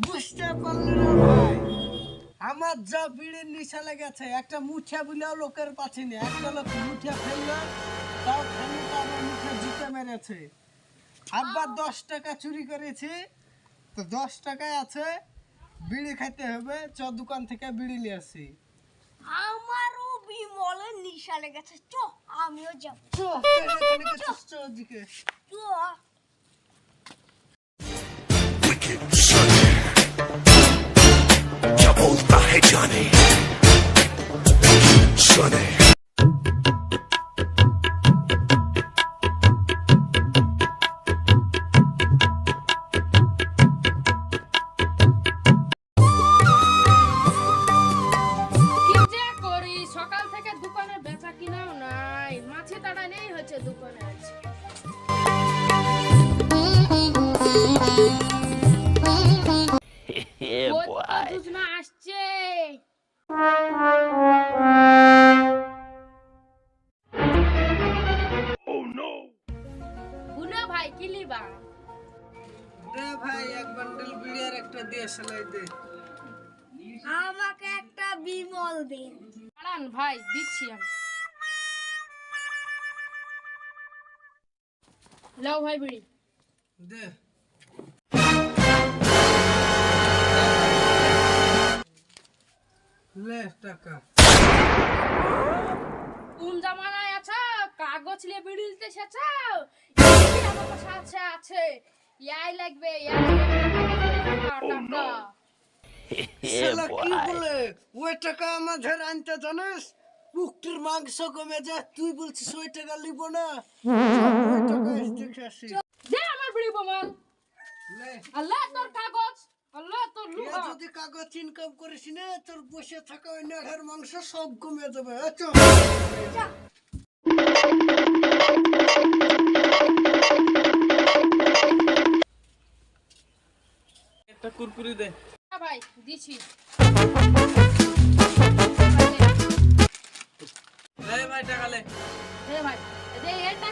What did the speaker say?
বুঝতে পারলি না ভাই, আমার যা বিড়ির নিশা লেগেছে, একটা মুঠা বুলেও লোকের পাচ্ছি না। একটা লোক মুঠা ফেললো, তাও খানিটা আমার মুখে জুতে মেরেছে। আবার 10 টাকা চুরি করেছি, তো 10 টাকায় আছে, বিড়ি খাইতে হবে, চ দোকান থেকে বিড়ি নিয়ে আসি। আমারও বিমলের নিশা লেগেছে, চ আমিও যাব। চ, এখানে গেছিস, চ ওদিকে। চ wicked Sonny क्या बोलता है जाने Sonny কি যে করি, সকাল থেকে দোকানে বেচা কিনাও নাই, মাছি তাড়া নেই হচ্ছে দোকানে আছে। দুজনা আসছে। বুনো ভাই কি লিবা? দে ভাই, এক বান্ডেল বিড়ি আর একটা দিয়ে সেলাই দে। আমাকে একটা বিমল দিন। দাঁড়ান ভাই, দিচ্ছি আমি। লাও ভাই বিড়ি। দে। লে টাকা। কোন জামানায় আছো? কাগজ নিয়ে বিড়ি দিতে এসেছো? আমার কাছে আছে আছে, ইয়াই লাগবে, ইয়াই টাকা। শালা কি বলে? ওই টাকা আমাদের আনতে জানিস? পুক্তির মাংস কমে যায়, তুই বলছিস ওই টাকা লিব না? ওই টাকা দেখে আসি। দে আমার বিড়ি প্রমাণ। লে, আল্লাহ তোর কাগজ, আল্লাহ তোর এ লুহা। যদি কাগজ ইনকাম করিস না, তোর বসে থাকা ওই নেড়ার মাংস সব কমে যাবে। চল। একটা কুরকুরি দে। হ্যাঁ ভাই দিছি। লে ভাই টাকা লে। দে ভাই, দে এটা